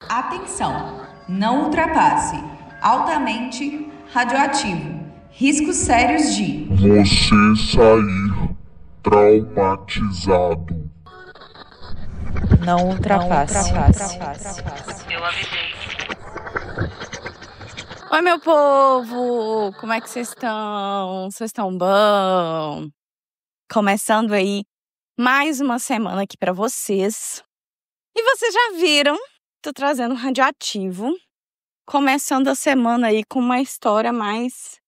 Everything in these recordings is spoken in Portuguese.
Atenção! Não ultrapasse. Altamente radioativo. Riscos sérios de você sair traumatizado. Não ultrapasse. Eu avisei. Oi, meu povo! Como é que vocês estão? Vocês estão bom? Começando aí mais uma semana aqui pra vocês. E vocês já viram, tô trazendo um radioativo. Começando a semana aí com uma história mais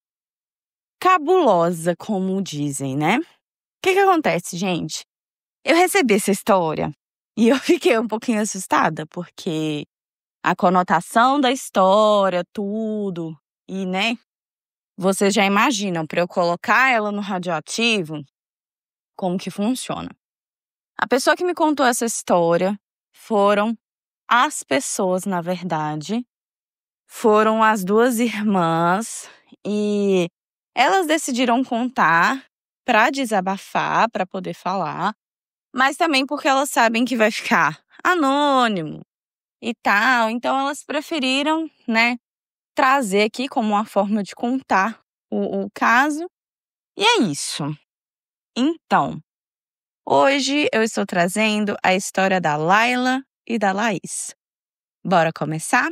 cabulosa, como dizem, né? O que acontece, gente? Eu recebi essa história e eu fiquei um pouquinho assustada, porque a conotação da história, tudo, e, né? Vocês já imaginam, para eu colocar ela no radioativo, como que funciona. A pessoa que me contou essa história foram as pessoas, na verdade, foram as duas irmãs, e elas decidiram contar para desabafar, para poder falar, mas também porque elas sabem que vai ficar anônimo e tal, então elas preferiram, né, trazer aqui como uma forma de contar o caso. E é isso. Então, hoje eu estou trazendo a história da Laila e da Laís. Bora começar?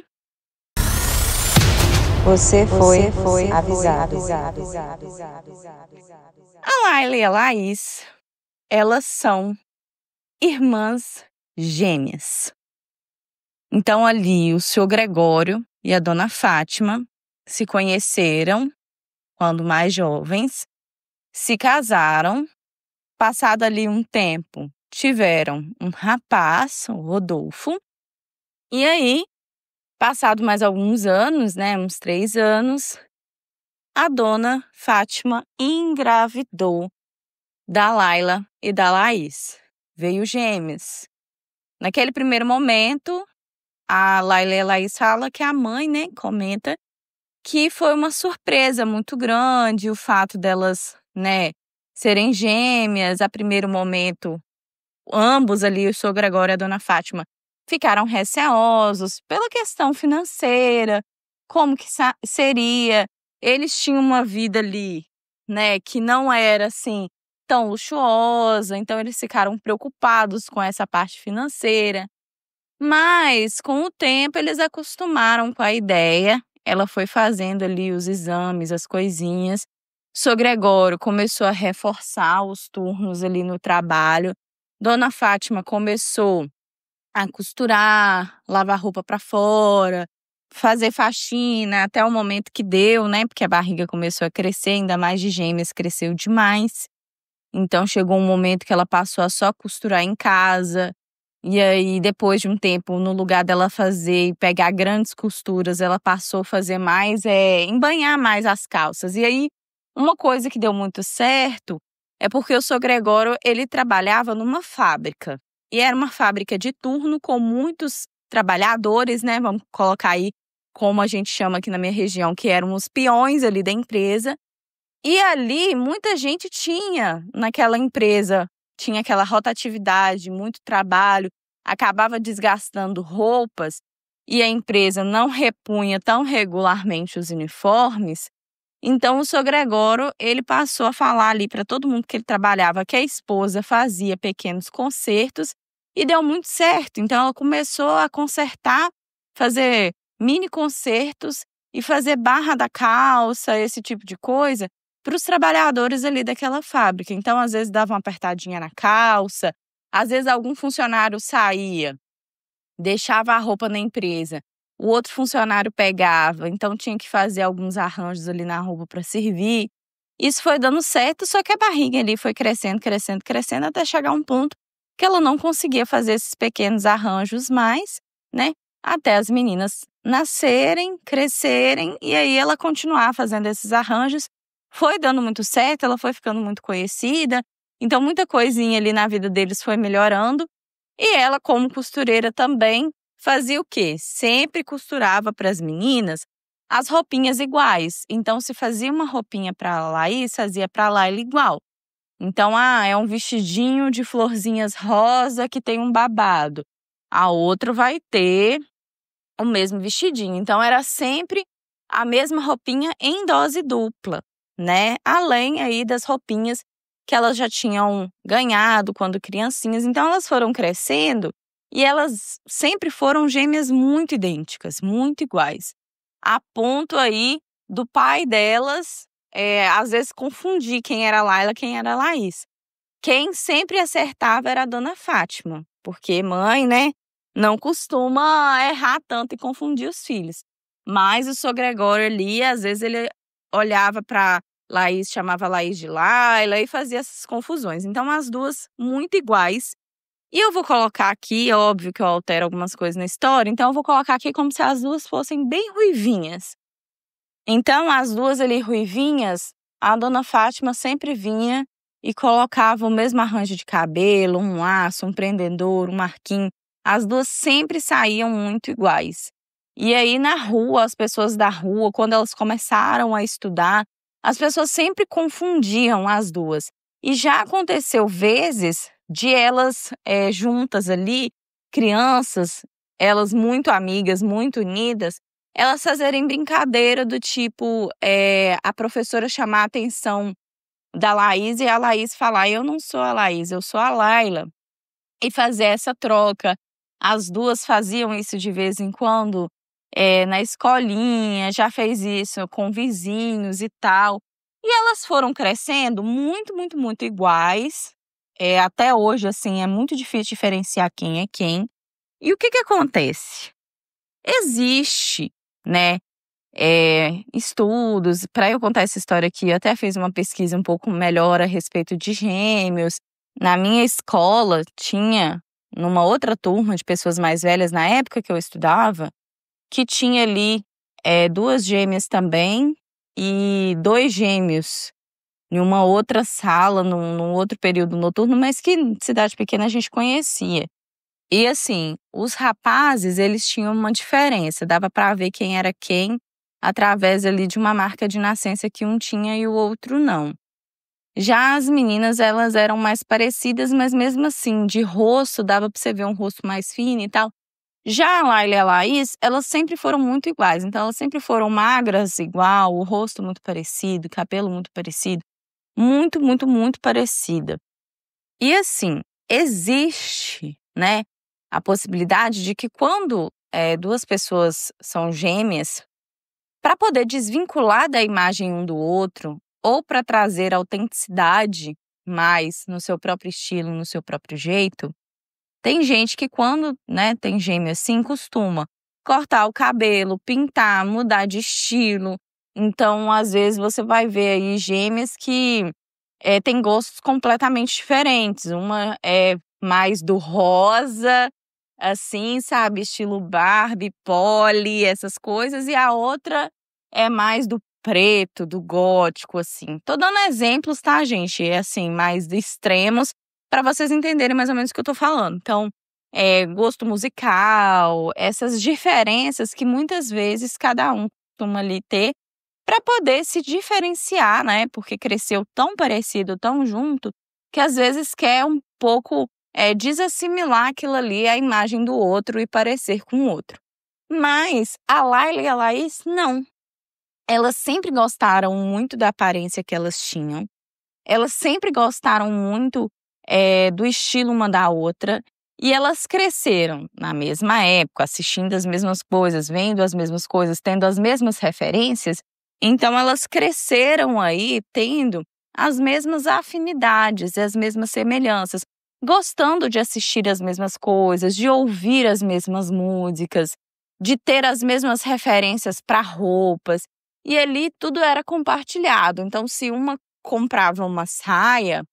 Você foi avisado. A Laila e a Laís, elas são irmãs gêmeas. Então ali o seu Gregório e a dona Fátima se conheceram quando mais jovens, se casaram, passado ali um tempo, tiveram um rapaz, o Rodolfo, e aí, passado mais alguns anos, né, uns 3 anos, a dona Fátima engravidou da Laila e da Laís. Veio gêmeos. Naquele primeiro momento, a Laila e a Laís fala que a mãe, né, comenta que foi uma surpresa muito grande o fato delas, né, serem gêmeas. A primeiro momento, ambos ali, o seu Gregório e a dona Fátima, ficaram receosos pela questão financeira, como que seria. Eles tinham uma vida ali, né, que não era assim tão luxuosa, então eles ficaram preocupados com essa parte financeira. Mas, com o tempo, eles acostumaram com a ideia. Ela foi fazendo ali os exames, as coisinhas. O seu Gregório começou a reforçar os turnos ali no trabalho. Dona Fátima começou a costurar, lavar roupa para fora, fazer faxina, até o momento que deu, né? Porque a barriga começou a crescer, ainda mais de gêmeas, cresceu demais. Então, chegou um momento que ela passou a só costurar em casa. E aí, depois de um tempo, no lugar dela fazer e pegar grandes costuras, ela passou a fazer mais, embanhar mais as calças. E aí, uma coisa que deu muito certo é porque o seu Gregório, ele trabalhava numa fábrica. E era uma fábrica de turno com muitos trabalhadores, né? Vamos colocar aí, como a gente chama aqui na minha região, que eram os peões ali da empresa. E ali, muita gente tinha naquela empresa, tinha aquela rotatividade, muito trabalho, acabava desgastando roupas e a empresa não repunha tão regularmente os uniformes. Então, o seu Gregório, ele passou a falar ali para todo mundo que ele trabalhava que a esposa fazia pequenos consertos e deu muito certo. Então, ela começou a consertar, fazer mini consertos e fazer barra da calça, esse tipo de coisa, para os trabalhadores ali daquela fábrica. Então, às vezes, dava uma apertadinha na calça, às vezes algum funcionário saía, deixava a roupa na empresa, o outro funcionário pegava, então tinha que fazer alguns arranjos ali na roupa para servir. Isso foi dando certo, só que a barriga ali foi crescendo, crescendo, crescendo, até chegar um ponto que ela não conseguia fazer esses pequenos arranjos mais, né? Até as meninas nascerem, crescerem, e aí ela continuar fazendo esses arranjos. Foi dando muito certo, ela foi ficando muito conhecida, então muita coisinha ali na vida deles foi melhorando. E ela, como costureira também, fazia o quê? Sempre costurava para as meninas as roupinhas iguais. Então, se fazia uma roupinha para a Laís, fazia para a Laila igual. Então, é um vestidinho de florzinhas rosa que tem um babado. A outra vai ter o mesmo vestidinho. Então, era sempre a mesma roupinha em dose dupla, né? Além aí das roupinhas que elas já tinham ganhado quando criancinhas. Então, elas foram crescendo e elas sempre foram gêmeas muito idênticas, muito iguais. A ponto aí do pai delas, às vezes, confundir quem era a Laila e quem era a Laís. Quem sempre acertava era a dona Fátima, porque mãe, né, não costuma errar tanto e confundir os filhos. Mas o seu Gregório ali, às vezes, ele olhava para Laís, chamava Laís de Laila e fazia essas confusões. Então, as duas muito iguais. E eu vou colocar aqui, óbvio que eu altero algumas coisas na história, então eu vou colocar aqui como se as duas fossem bem ruivinhas. Então, as duas ali ruivinhas, a dona Fátima sempre vinha e colocava o mesmo arranjo de cabelo, um laço, um prendedor, um marquinho. As duas sempre saíam muito iguais. E aí, na rua, as pessoas da rua, quando elas começaram a estudar, as pessoas sempre confundiam as duas. E já aconteceu vezes de elas juntas ali, crianças, elas muito amigas, muito unidas, elas fazerem brincadeira do tipo, a professora chamar a atenção da Laís e a Laís falar, eu não sou a Laís, eu sou a Laila. E fazer essa troca. As duas faziam isso de vez em quando, na escolinha, já fez isso com vizinhos e tal. E elas foram crescendo muito, muito, muito iguais. Até hoje, assim, é muito difícil diferenciar quem é quem. E o que acontece? Existe, né, estudos. Para eu contar essa história aqui, eu até fiz uma pesquisa um pouco melhor a respeito de gêmeos. Na minha escola, tinha, numa outra turma de pessoas mais velhas, na época que eu estudava, que tinha ali 2 gêmeas também e 2 gêmeos em uma outra sala, num outro período noturno, mas que cidade pequena a gente conhecia. E assim, os rapazes, eles tinham uma diferença, dava para ver quem era quem através ali de uma marca de nascença que um tinha e o outro não. Já as meninas, elas eram mais parecidas, mas mesmo assim, de rosto, dava para você ver um rosto mais fino e tal. Já a Laila e a Laís, elas sempre foram muito iguais. Então, elas sempre foram magras igual, o rosto muito parecido, cabelo muito parecido. Muito, muito, muito parecida. E assim, existe, né, a possibilidade de que quando 2 pessoas são gêmeas, para poder desvincular da imagem um do outro, ou para trazer autenticidade mais no seu próprio estilo, no seu próprio jeito, tem gente que quando, né, tem gêmeo assim, costuma cortar o cabelo, pintar, mudar de estilo. Então, às vezes, você vai ver aí gêmeas que têm gostos completamente diferentes. Uma é mais do rosa, assim, sabe? Estilo Barbie, Polly, essas coisas. E a outra é mais do preto, do gótico, assim. Tô dando exemplos, tá, gente? Assim, mais extremos, para vocês entenderem mais ou menos o que eu tô falando. Então, gosto musical, essas diferenças que muitas vezes cada um costuma ali ter para poder se diferenciar, né? Porque cresceu tão parecido, tão junto, que às vezes quer um pouco desassimilar aquilo ali, a imagem do outro e parecer com o outro. Mas a Laila e a Laís, não. Elas sempre gostaram muito da aparência que elas tinham. Elas sempre gostaram muito do estilo uma da outra. E elas cresceram na mesma época, assistindo as mesmas coisas, vendo as mesmas coisas, tendo as mesmas referências. Então, elas cresceram aí tendo as mesmas afinidades e as mesmas semelhanças, gostando de assistir as mesmas coisas, de ouvir as mesmas músicas, de ter as mesmas referências para roupas. E ali tudo era compartilhado. Então, se uma comprava uma saia,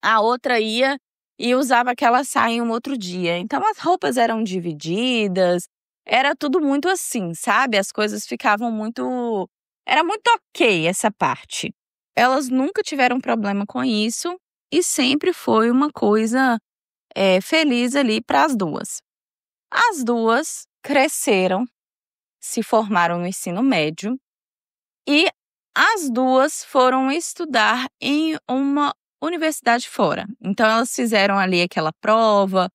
a outra ia e usava aquela saia em um outro dia. Então, as roupas eram divididas, era tudo muito assim, sabe? As coisas ficavam muito... Era muito ok essa parte. Elas nunca tiveram problema com isso e sempre foi uma coisa feliz ali para as duas. As duas cresceram, se formaram no ensino médio e as duas foram estudar em uma universidade fora. Então, elas fizeram ali aquela prova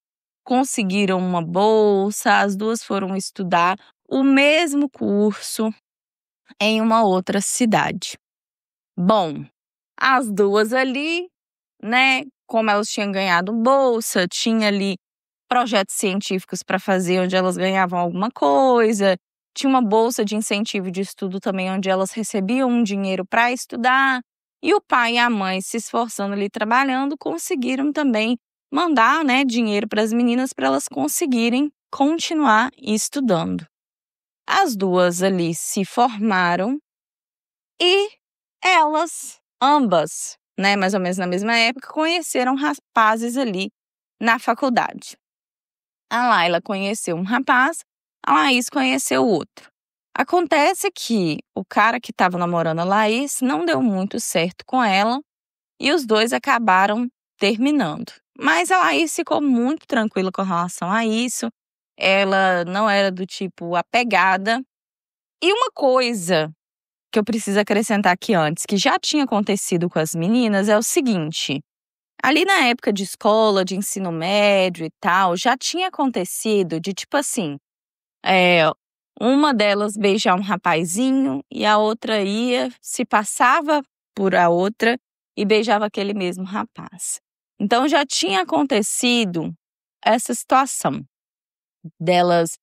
conseguiram uma bolsa, as duas foram estudar o mesmo curso em uma outra cidade. Bom, as duas ali, né, como elas tinham ganhado bolsa, tinha ali projetos científicos para fazer onde elas ganhavam alguma coisa, tinha uma bolsa de incentivo de estudo também onde elas recebiam um dinheiro para estudar, e o pai e a mãe se esforçando ali trabalhando, conseguiram também mandar, né, dinheiro para as meninas para elas conseguirem continuar estudando. As duas ali se formaram e elas, ambas, né, mais ou menos na mesma época, conheceram rapazes ali na faculdade. A Laila conheceu um rapaz, a Laís conheceu outro. Acontece que o cara que estava namorando a Laís não deu muito certo com ela e os dois acabaram terminando. Mas a Laís ficou muito tranquila com relação a isso. Ela não era do tipo apegada. E uma coisa que eu preciso acrescentar aqui antes, que já tinha acontecido com as meninas, é o seguinte. Ali na época de escola, de ensino médio e tal, já tinha acontecido de tipo assim, uma delas beijar um rapazinho e a outra ia, se passava por a outra e beijava aquele mesmo rapaz. Então já tinha acontecido essa situação delas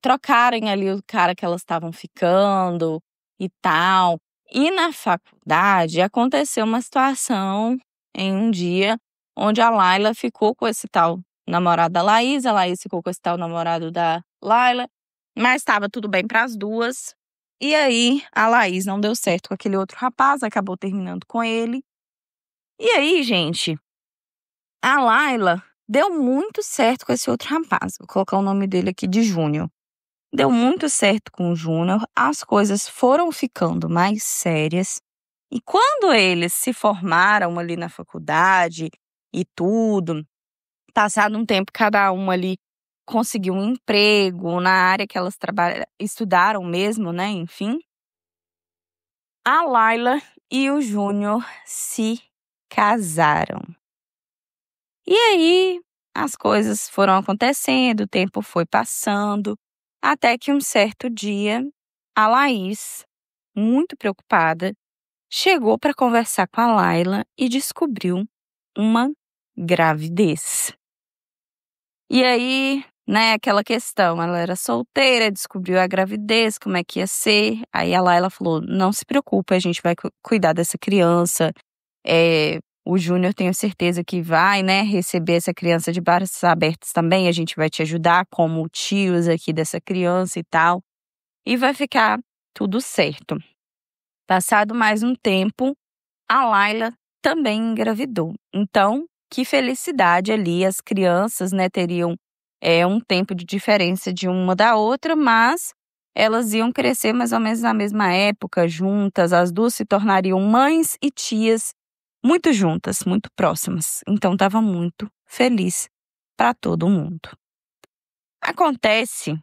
trocarem ali o cara que elas estavam ficando e tal. E na faculdade aconteceu uma situação em um dia onde a Laila ficou com esse tal namorado da Laís, a Laís ficou com esse tal namorado da Laila, mas estava tudo bem para as duas. E aí a Laís não deu certo com aquele outro rapaz, acabou terminando com ele. E aí, gente, a Laila deu muito certo com esse outro rapaz. Vou colocar o nome dele aqui de Júnior. Deu muito certo com o Júnior, as coisas foram ficando mais sérias. E quando eles se formaram ali na faculdade e tudo, passado um tempo, cada um ali conseguiu um emprego na área que elas estudaram mesmo, né? Enfim. A Laila e o Júnior se casaram. E aí, as coisas foram acontecendo, o tempo foi passando, até que um certo dia, a Laís, muito preocupada, chegou para conversar com a Laila e descobriu uma gravidez. E aí, né, aquela questão, ela era solteira, descobriu a gravidez, como é que ia ser. Aí a Laila falou, não se preocupe, a gente vai cuidar dessa criança. O Júnior, tenho certeza que vai, né, receber essa criança de braços abertos também. A gente vai te ajudar como tios aqui dessa criança e tal. E vai ficar tudo certo. Passado mais um tempo, a Laila também engravidou. Então, que felicidade ali, as crianças, né, teriam um tempo de diferença de uma da outra, mas elas iam crescer mais ou menos na mesma época, juntas, as duas se tornariam mães e tias muito juntas, muito próximas. Então, estava muito feliz para todo mundo. Acontece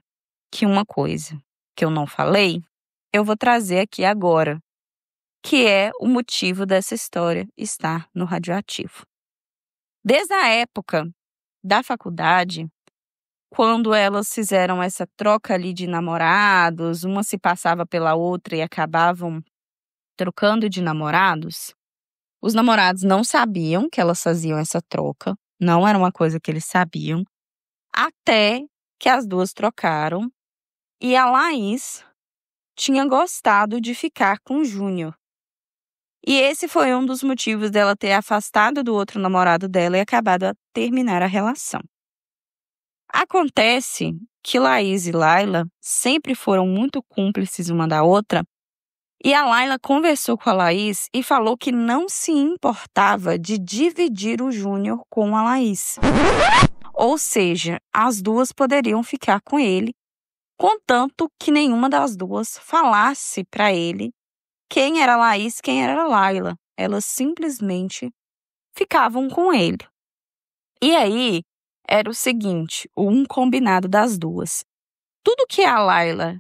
que uma coisa que eu não falei, eu vou trazer aqui agora, que é o motivo dessa história estar no Radioativo. Desde a época da faculdade, quando elas fizeram essa troca ali de namorados, uma se passava pela outra e acabavam trocando de namorados, os namorados não sabiam que elas faziam essa troca, não era uma coisa que eles sabiam, até que as duas trocaram e a Laís tinha gostado de ficar com o Júnior. E esse foi um dos motivos dela ter afastado do outro namorado dela e acabado a terminar a relação. Acontece que Laís e Laila sempre foram muito cúmplices uma da outra, e a Laila conversou com a Laís e falou que não se importava de dividir o Júnior com a Laís. Ou seja, as duas poderiam ficar com ele, contanto que nenhuma das duas falasse para ele quem era a Laís, quem era a Laila. Elas simplesmente ficavam com ele. E aí, era o seguinte, um combinado das duas. Tudo que a Laila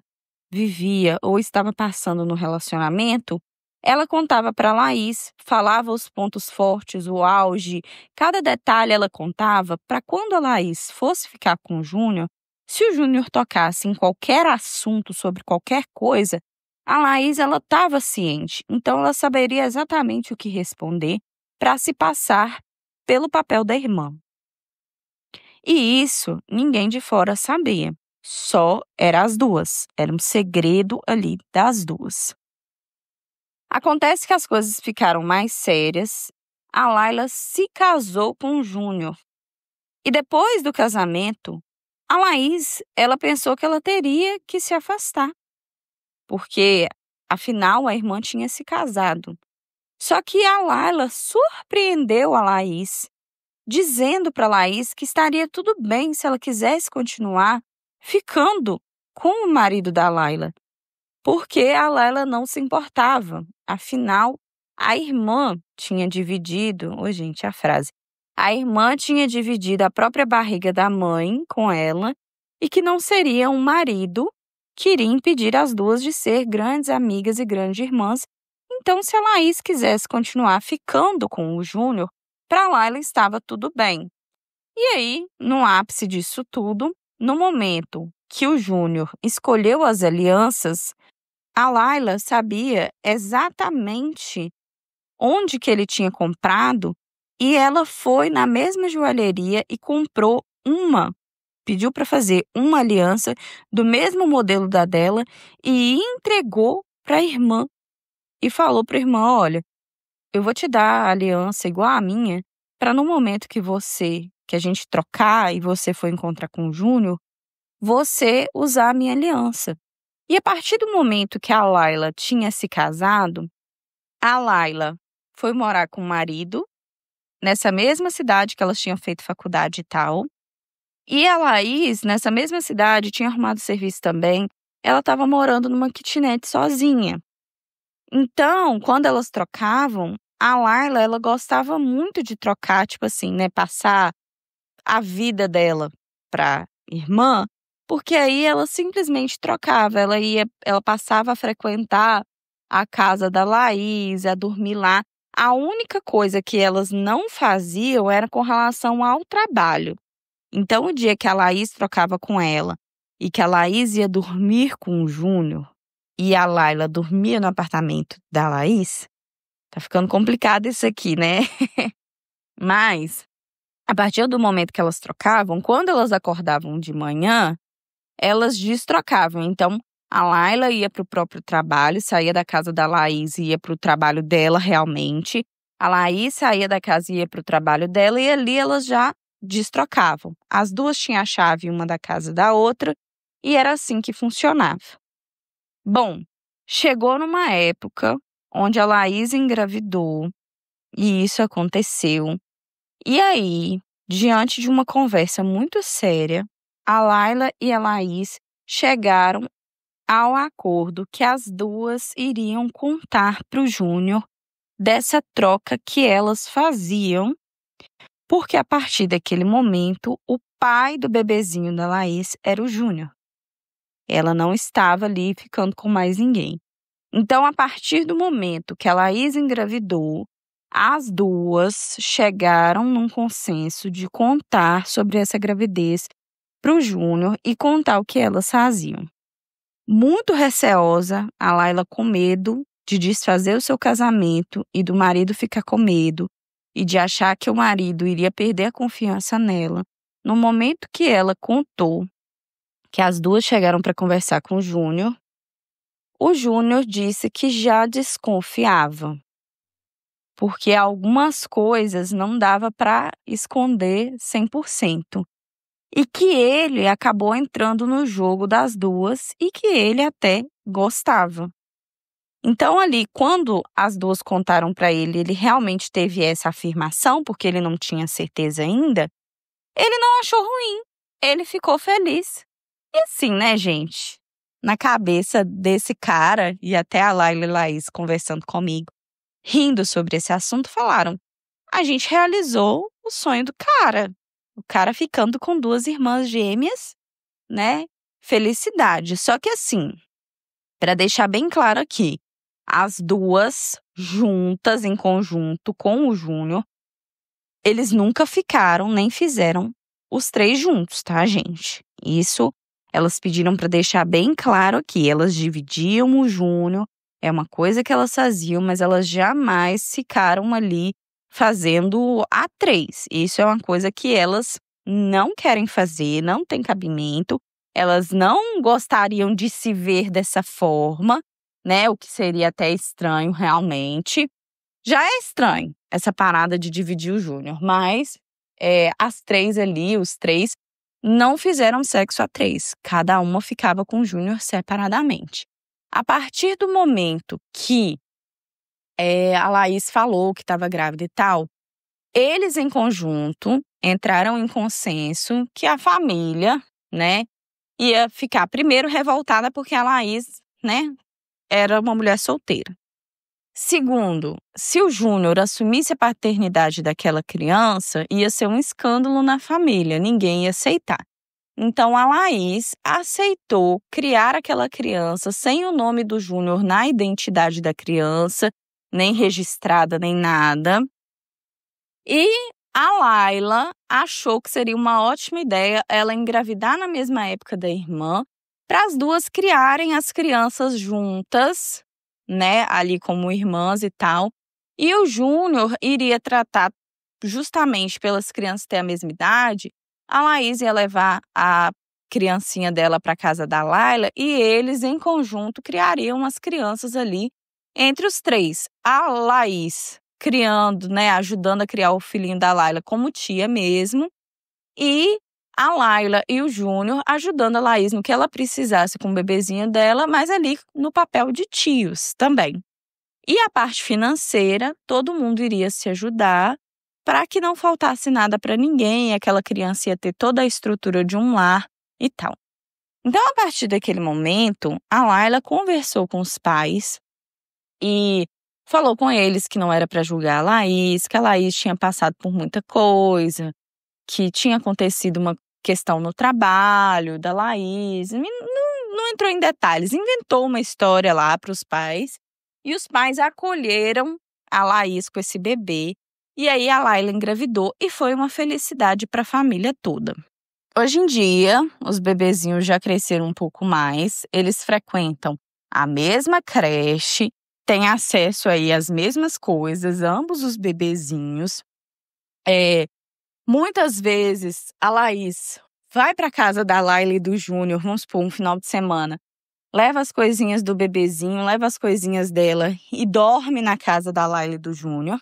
vivia ou estava passando no relacionamento, ela contava para Laís, falava os pontos fortes, o auge, cada detalhe ela contava para quando a Laís fosse ficar com o Júnior, se o Júnior tocasse em qualquer assunto sobre qualquer coisa, a Laís ela estava ciente, então ela saberia exatamente o que responder para se passar pelo papel da irmã. E isso ninguém de fora sabia, só eram as duas, era um segredo ali das duas. Acontece que as coisas ficaram mais sérias, a Laila se casou com o Júnior. E depois do casamento, a Laís, ela pensou que ela teria que se afastar, porque afinal a irmã tinha se casado. Só que a Laila surpreendeu a Laís, dizendo para a Laís que estaria tudo bem se ela quisesse continuar ficando com o marido da Laila, porque a Laila não se importava. Afinal, a irmã tinha dividido, gente, a frase, a irmã tinha dividido a própria barriga da mãe com ela e que não seria um marido que iria impedir as duas de ser grandes amigas e grandes irmãs. Então, se a Laís quisesse continuar ficando com o Júnior, para a Laila estava tudo bem. E aí, no ápice disso tudo, no momento que o Júnior escolheu as alianças, a Laila sabia exatamente onde que ele tinha comprado e ela foi na mesma joalheria e comprou pediu para fazer uma aliança do mesmo modelo da dela e entregou para a irmã. E falou para a irmã, olha, eu vou te dar a aliança igual a minha, para no momento que a gente trocar e você for encontrar com o Júnior, você usar a minha aliança. E a partir do momento que a Laila tinha se casado, a Laila foi morar com o marido, nessa mesma cidade que elas tinham feito faculdade e tal. E a Laís, nessa mesma cidade, tinha arrumado serviço também. Ela estava morando numa kitnet sozinha. Então, quando elas trocavam, a Laila, ela gostava muito de trocar, tipo assim, né, passar a vida dela para irmã, porque aí ela simplesmente trocava, ela passava a frequentar a casa da Laís, a dormir lá. A única coisa que elas não faziam era com relação ao trabalho. Então, o dia que a Laís trocava com ela e que a Laís ia dormir com o Júnior e a Laila dormia no apartamento da Laís, tá ficando complicado isso aqui, né? Mas, a partir do momento que elas trocavam, quando elas acordavam de manhã, elas destrocavam. Então, a Laila ia para o próprio trabalho, saía da casa da Laís e ia para o trabalho dela realmente. A Laís saía da casa e ia para o trabalho dela e ali elas já destrocavam. As duas tinham a chave uma da casa da outra e era assim que funcionava. Bom, chegou numa época onde a Laís engravidou e isso aconteceu. E aí, diante de uma conversa muito séria, a Laila e a Laís chegaram ao acordo que as duas iriam contar para o Júnior dessa troca que elas faziam, porque a partir daquele momento, o pai do bebezinho da Laís era o Júnior. Ela não estava ali ficando com mais ninguém. Então, a partir do momento que a Laís engravidou, as duas chegaram num consenso de contar sobre essa gravidez para o Júnior e contar o que elas faziam. Muito receosa, a Laila com medo de desfazer o seu casamento e do marido ficar com medo e de achar que o marido iria perder a confiança nela. No momento que ela contou que as duas chegaram para conversar com o Júnior disse que já desconfiava, porque algumas coisas não dava para esconder 100%. E que ele acabou entrando no jogo das duas e que ele até gostava. Então, ali, quando as duas contaram para ele, ele realmente teve essa afirmação, porque ele não tinha certeza ainda, ele não achou ruim, ele ficou feliz. E assim, né, gente? Na cabeça desse cara, e até a Laila e a Laís conversando comigo, rindo sobre esse assunto, falaram: a gente realizou o sonho do cara. O cara ficando com duas irmãs gêmeas, né? Felicidade. Só que assim, para deixar bem claro aqui, as duas juntas, em conjunto com o Júnior, eles nunca ficaram, nem fizeram os três juntos, tá, gente? Isso elas pediram para deixar bem claro aqui. Elas dividiam o Júnior, é uma coisa que elas faziam, mas elas jamais ficaram ali fazendo a três. Isso é uma coisa que elas não querem fazer, não tem cabimento. Elas não gostariam de se ver dessa forma, né? O que seria até estranho, realmente. Já é estranho essa parada de dividir o Júnior, mas as três ali, os três, não fizeram sexo a três. Cada uma ficava com o Júnior separadamente. A partir do momento que a Laís falou que estava grávida e tal, eles em conjunto entraram em consenso que a família, né, ia ficar primeiro revoltada porque a Laís, né, era uma mulher solteira. Segundo, se o Júnior assumisse a paternidade daquela criança, ia ser um escândalo na família, ninguém ia aceitar. Então a Laís aceitou criar aquela criança sem o nome do Júnior na identidade da criança, nem registrada, nem nada. E a Laila achou que seria uma ótima ideia ela engravidar na mesma época da irmã, para as duas criarem as crianças juntas, né, ali como irmãs e tal. E o Júnior iria tratar, justamente pelas crianças ter a mesma idade, a Laís ia levar a criancinha dela para casa da Laila e eles, em conjunto, criariam as crianças ali entre os três. A Laís criando, né, ajudando a criar o filhinho da Laila como tia mesmo, e a Laila e o Júnior ajudando a Laís no que ela precisasse com o bebezinho dela, mas ali no papel de tios também. E a parte financeira, todo mundo iria se ajudar para que não faltasse nada para ninguém, aquela criança ia ter toda a estrutura de um lar e tal. Então, a partir daquele momento, a Laila conversou com os pais e falou com eles que não era para julgar a Laís, que a Laís tinha passado por muita coisa, que tinha acontecido uma questão no trabalho da Laís. Não entrou em detalhes, inventou uma história lá para os pais e os pais acolheram a Laís com esse bebê. E aí a Laila engravidou e foi uma felicidade para a família toda. Hoje em dia, os bebezinhos já cresceram um pouco mais, eles frequentam a mesma creche, têm acesso aí às mesmas coisas, ambos os bebezinhos. Muitas vezes a Laís vai para casa da Laila e do Júnior, vamos supor, um final de semana, leva as coisinhas do bebezinho, leva as coisinhas dela e dorme na casa da Laila e do Júnior.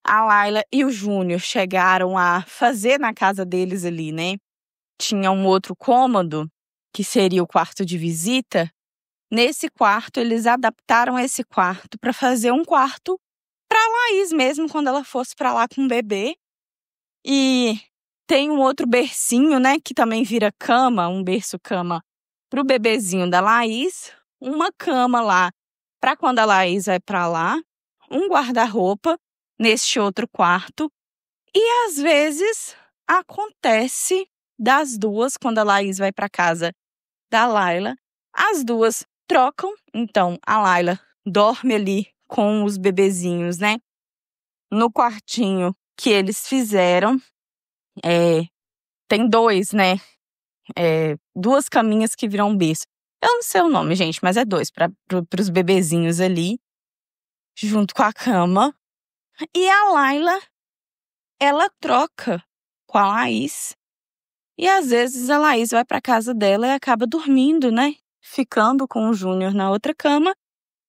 A Laila e o Júnior chegaram a fazer na casa deles ali, né? Tinha um outro cômodo, que seria o quarto de visita. Nesse quarto, eles adaptaram esse quarto para fazer um quarto para a Laís mesmo, quando ela fosse para lá com o bebê. E tem um outro bercinho, né, que também vira cama, um berço-cama para o bebezinho da Laís. Uma cama lá para quando a Laís vai para lá. Um guarda-roupa neste outro quarto. E às vezes acontece das duas, quando a Laís vai para casa da Laila, as duas trocam. Então a Laila dorme ali com os bebezinhos, né, no quartinho que eles fizeram. Tem dois, né, duas caminhas que viram berço. Eu não sei o nome, gente, mas é dois para os bebezinhos ali, junto com a cama. E a Laila, ela troca com a Laís. E às vezes a Laís vai para casa dela e acaba dormindo, né? Ficando com o Júnior na outra cama,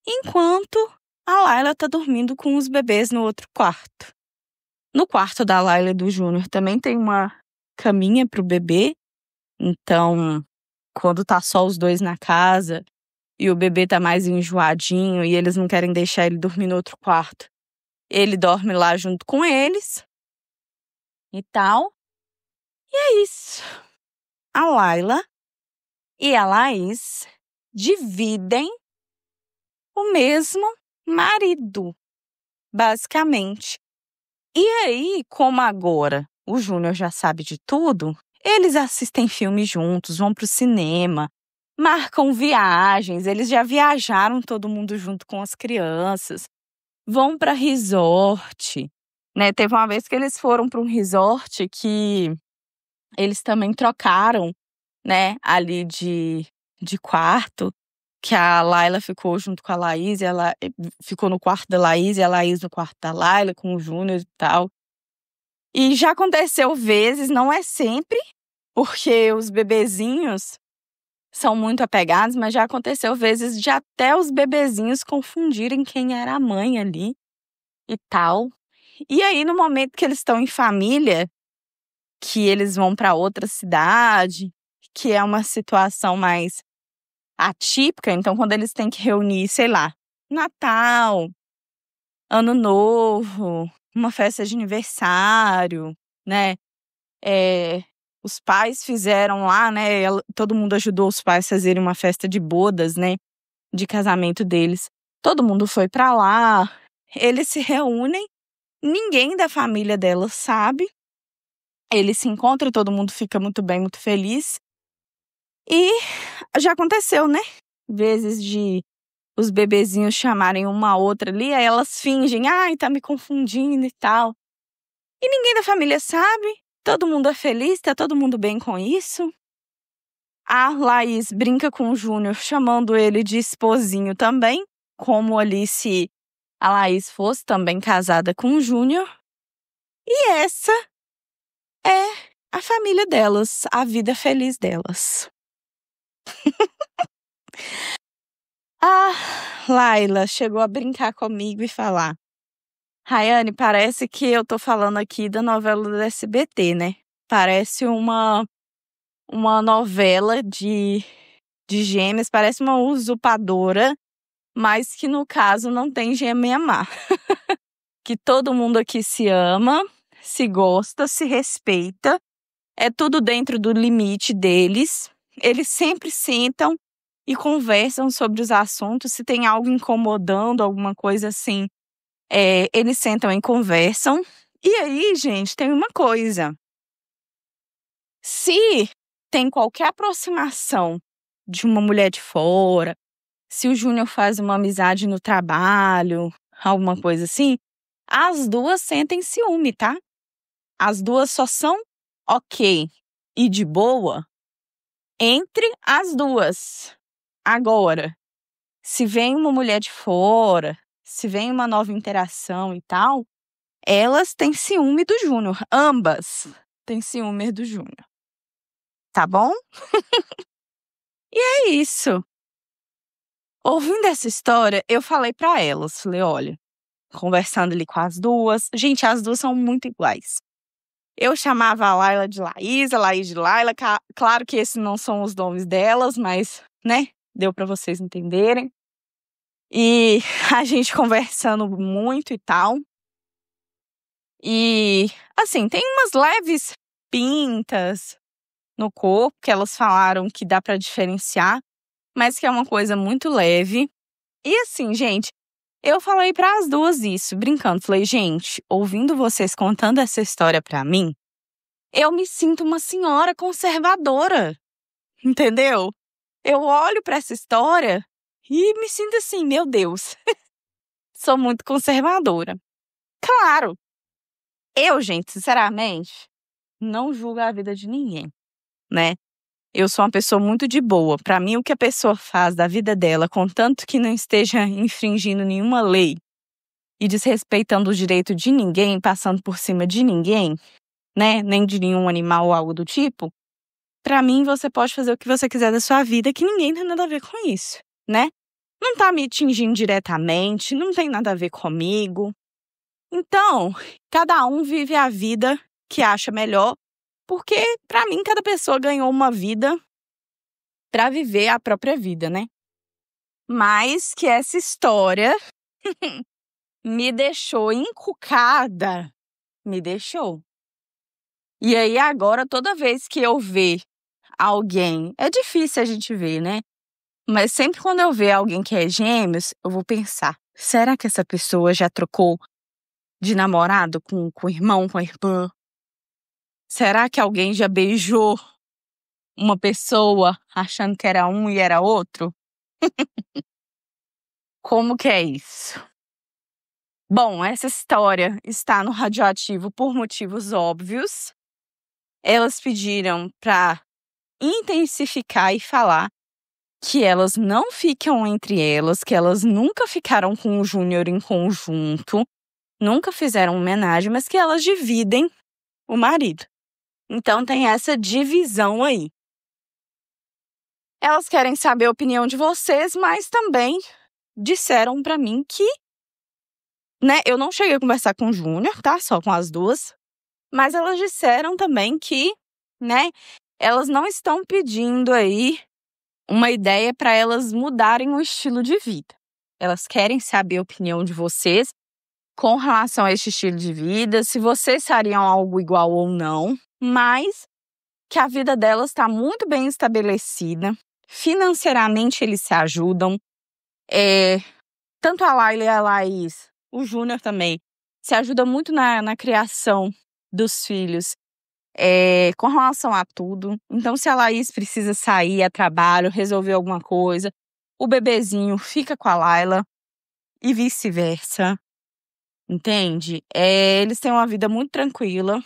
enquanto a Laila tá dormindo com os bebês no outro quarto. No quarto da Laila e do Júnior também tem uma caminha pro bebê. Então, quando tá só os dois na casa e o bebê tá mais enjoadinho e eles não querem deixar ele dormir no outro quarto, ele dorme lá junto com eles e tal. E é isso. A Laila e a Laís dividem o mesmo marido, basicamente. E aí, como agora o Júnior já sabe de tudo, eles assistem filmes juntos, vão pro cinema, marcam viagens, eles já viajaram todo mundo junto com as crianças, vão para resort, né? Teve uma vez que eles foram para um resort que eles também trocaram, né, ali de quarto, que a Laila ficou junto com a Laís, ela ficou no quarto da Laís e a Laís no quarto da Laila, com o Júnior e tal. E já aconteceu vezes, não é sempre, porque os bebezinhos são muito apegados, mas já aconteceu vezes de até os bebezinhos confundirem quem era a mãe ali e tal. E aí, no momento que eles estão em família, que eles vão para outra cidade, que é uma situação mais atípica, então quando eles têm que reunir, sei lá, Natal, Ano Novo, uma festa de aniversário, né? Os pais fizeram lá, né? Todo mundo ajudou os pais a fazerem uma festa de bodas, né? De casamento deles. Todo mundo foi pra lá, eles se reúnem, ninguém da família dela sabe. Eles se encontram, todo mundo fica muito bem, muito feliz. E já aconteceu, né? Vezes de os bebezinhos chamarem uma a outra ali, aí elas fingem, ai, tá me confundindo e tal. E ninguém da família sabe, todo mundo é feliz, tá todo mundo bem com isso. A Laís brinca com o Júnior, chamando ele de esposinho também, como ali se a Laís fosse também casada com o Júnior. E essa é a família delas, a vida feliz delas. A Laila chegou a brincar comigo e falar: Rayane, parece que eu tô falando aqui da novela do SBT, né? Parece uma novela de gêmeas, parece uma usurpadora, mas que no caso não tem gêmea má. Que todo mundo aqui se ama, se gosta, se respeita, é tudo dentro do limite deles. Eles sempre sentam e conversam sobre os assuntos. Se tem algo incomodando, alguma coisa assim, eles sentam e conversam. E aí, gente, tem uma coisa. Se tem qualquer aproximação de uma mulher de fora, se o Júnior faz uma amizade no trabalho, alguma coisa assim, as duas sentem ciúme, tá? As duas só são ok e de boa entre as duas. Agora, se vem uma mulher de fora, se vem uma nova interação e tal, elas têm ciúme do Júnior. Ambas têm ciúme do Júnior. Tá bom? E é isso. Ouvindo essa história, eu falei pra elas, falei, olha, conversando ali com as duas, gente, as duas são muito iguais. Eu chamava a Laila de Laís, a Laís de Laila, claro que esses não são os nomes delas, mas, né, deu pra vocês entenderem. E a gente conversando muito e tal. E, assim, tem umas leves pintas no corpo que elas falaram que dá pra diferenciar, mas que é uma coisa muito leve. E assim, gente, eu falei para as duas isso, brincando. Falei, gente, ouvindo vocês contando essa história pra mim, eu me sinto uma senhora conservadora, entendeu? Eu olho pra essa história e me sinto assim, meu Deus, sou muito conservadora. Claro, eu, gente, sinceramente, não julgo a vida de ninguém, né? Eu sou uma pessoa muito de boa. Pra mim, o que a pessoa faz da vida dela, contanto que não esteja infringindo nenhuma lei e desrespeitando o direito de ninguém, passando por cima de ninguém, né? Nem de nenhum animal ou algo do tipo. Pra mim, você pode fazer o que você quiser da sua vida, que ninguém tem nada a ver com isso, né? Não tá me atingindo diretamente, não tem nada a ver comigo. Então, cada um vive a vida que acha melhor. Porque, pra mim, cada pessoa ganhou uma vida pra viver a própria vida, né? Mas que essa história me deixou encucada. Me deixou. E aí, agora, toda vez que eu ver alguém... É difícil a gente ver, né? Mas sempre quando eu ver alguém que é gêmeos, eu vou pensar, será que essa pessoa já trocou de namorado com o irmão, com a irmã? Será que alguém já beijou uma pessoa achando que era um e era outro? Como que é isso? Bom, essa história está no Radioativo por motivos óbvios. Elas pediram para intensificar e falar que elas não ficam entre elas, que elas nunca ficaram com o Júnior em conjunto, nunca fizeram homenagem, mas que elas dividem o marido. Então tem essa divisão aí. Elas querem saber a opinião de vocês, mas também disseram pra mim que, né, eu não cheguei a conversar com o Júnior, tá? Só com as duas. Mas elas disseram também que, né, elas não estão pedindo aí uma ideia para elas mudarem o estilo de vida. Elas querem saber a opinião de vocês com relação a este estilo de vida, se vocês fariam algo igual ou não, mas que a vida delas está muito bem estabelecida, financeiramente eles se ajudam, tanto a Laila e a Laís, o Júnior também, se ajuda muito na criação dos filhos, com relação a tudo. Então, se a Laís precisa sair a trabalho, resolver alguma coisa, o bebezinho fica com a Laila e vice-versa. Entende? Eles têm uma vida muito tranquila.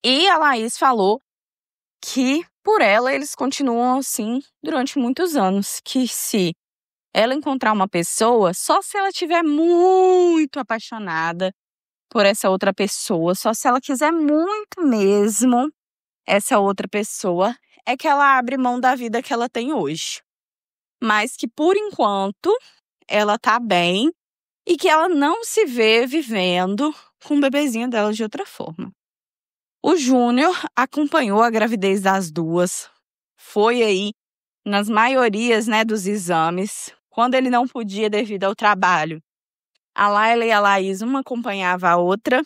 E a Laís falou que, por ela, eles continuam assim durante muitos anos. Que se ela encontrar uma pessoa, só se ela estiver muito apaixonada por essa outra pessoa, só se ela quiser muito mesmo essa outra pessoa, é que ela abre mão da vida que ela tem hoje. Mas que, por enquanto, ela tá bem e que ela não se vê vivendo com o bebezinho dela de outra forma. O Júnior acompanhou a gravidez das duas, foi aí nas maiorias, né, dos exames, quando ele não podia devido ao trabalho. A Laila e a Laís, uma acompanhava a outra,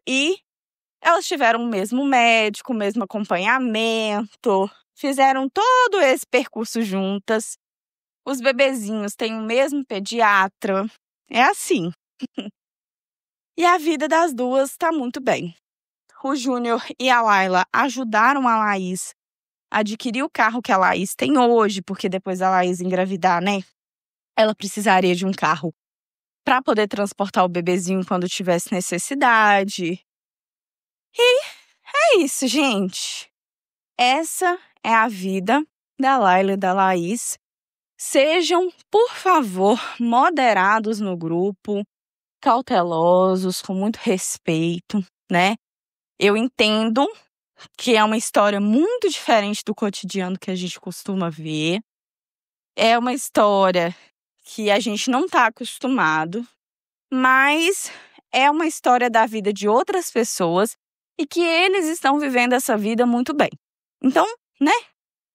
e elas tiveram o mesmo médico, o mesmo acompanhamento, fizeram todo esse percurso juntas. Os bebezinhos têm o mesmo pediatra, é assim. E a vida das duas está muito bem. O Júnior e a Laila ajudaram a Laís a adquirir o carro que a Laís tem hoje, porque depois da Laís engravidar, né, ela precisaria de um carro para poder transportar o bebezinho quando tivesse necessidade. E é isso, gente. Essa é a vida da Laila e da Laís. Sejam, por favor, moderados no grupo, cautelosos, com muito respeito, né? Eu entendo que é uma história muito diferente do cotidiano que a gente costuma ver. É uma história que a gente não está acostumado, mas é uma história da vida de outras pessoas e que eles estão vivendo essa vida muito bem. Então, né,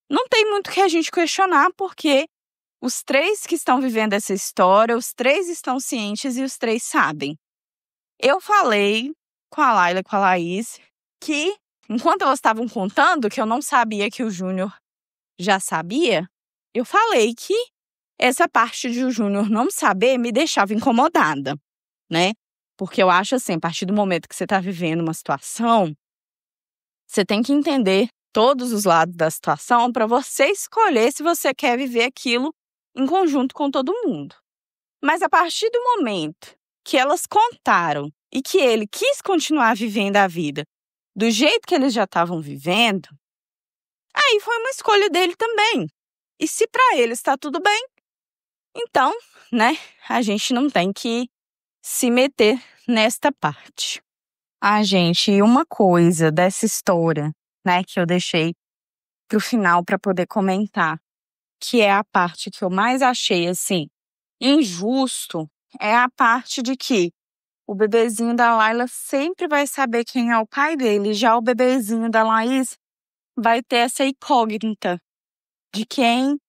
não tem muito que a gente questionar, porque os três que estão vivendo essa história, os três estão cientes e os três sabem. Eu falei com a Laila e com a Laís que, enquanto elas estavam contando que eu não sabia que o Júnior já sabia, eu falei que essa parte de o Júnior não saber me deixava incomodada, né? Porque eu acho assim, a partir do momento que você está vivendo uma situação, você tem que entender todos os lados da situação para você escolher se você quer viver aquilo em conjunto com todo mundo. Mas a partir do momento que elas contaram e que ele quis continuar vivendo a vida do jeito que eles já estavam vivendo, aí foi uma escolha dele também. E se para ele está tudo bem, então, né, a gente não tem que se meter nesta parte. Gente, e uma coisa dessa história, né, que eu deixei pro final para poder comentar, que é a parte que eu mais achei, assim, injusto, é a parte de que o bebezinho da Laila sempre vai saber quem é o pai dele, já o bebezinho da Laís vai ter essa incógnita de quem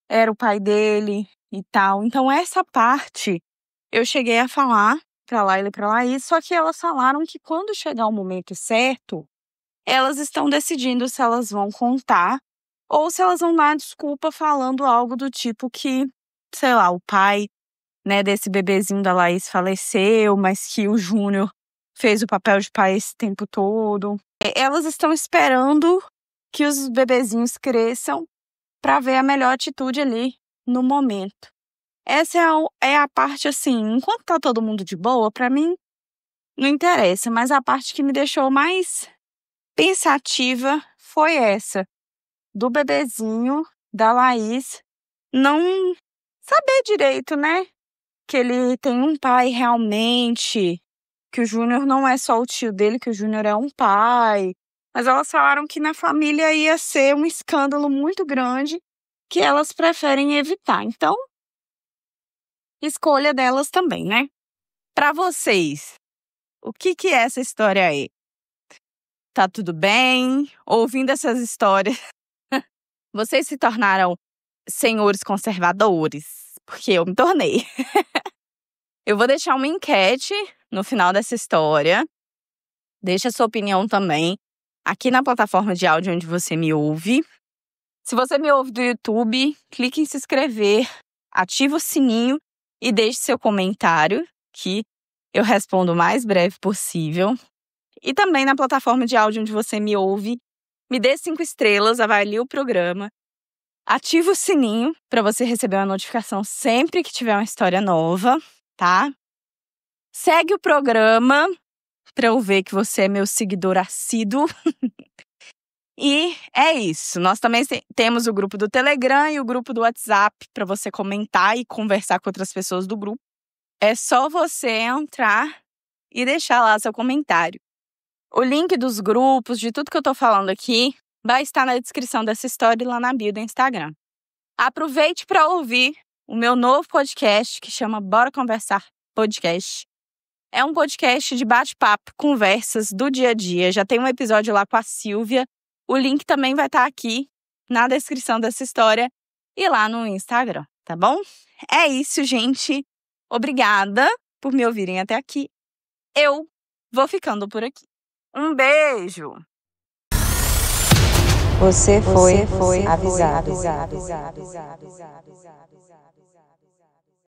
era o pai dele e tal. Então, essa parte eu cheguei a falar pra Laila e pra Laís, só que elas falaram que quando chegar o momento certo, elas estão decidindo se elas vão contar ou se elas vão dar desculpa falando algo do tipo que, sei lá, o pai, né, desse bebezinho da Laís faleceu, mas que o Júnior fez o papel de pai esse tempo todo. Elas estão esperando que os bebezinhos cresçam para ver a melhor atitude ali no momento. Essa é a parte assim, enquanto tá todo mundo de boa, para mim não interessa, mas a parte que me deixou mais pensativa foi essa, do bebezinho, da Laís, não saber direito, né? Que ele tem um pai realmente, que o Júnior não é só o tio dele, que o Júnior é um pai. Mas elas falaram que na família ia ser um escândalo muito grande que elas preferem evitar. Então, escolha delas também, né? Para vocês, o que é essa história aí? Tá tudo bem? Ouvindo essas histórias, vocês se tornaram senhores conservadores? Porque eu me tornei. Eu vou deixar uma enquete no final dessa história. Deixa a sua opinião também aqui na plataforma de áudio onde você me ouve. Se você me ouve do YouTube, clique em se inscrever, ativa o sininho e deixe seu comentário, que eu respondo o mais breve possível. E também na plataforma de áudio onde você me ouve, me dê 5 estrelas, avalie o programa, ativa o sininho para você receber uma notificação sempre que tiver uma história nova, tá? Segue o programa para eu ver que você é meu seguidor assíduo. E é isso. Nós também temos o grupo do Telegram e o grupo do WhatsApp para você comentar e conversar com outras pessoas do grupo. É só você entrar e deixar lá seu comentário. O link dos grupos, de tudo que eu tô falando aqui, vai estar na descrição dessa história e lá na bio do Instagram. Aproveite para ouvir o meu novo podcast que chama Bora Conversar Podcast. É um podcast de bate-papo, conversas do dia a dia. Já tem um episódio lá com a Silvia. O link também vai estar aqui na descrição dessa história e lá no Instagram, tá bom? É isso, gente. Obrigada por me ouvirem até aqui. Eu vou ficando por aqui. Um beijo! Você foi avisado.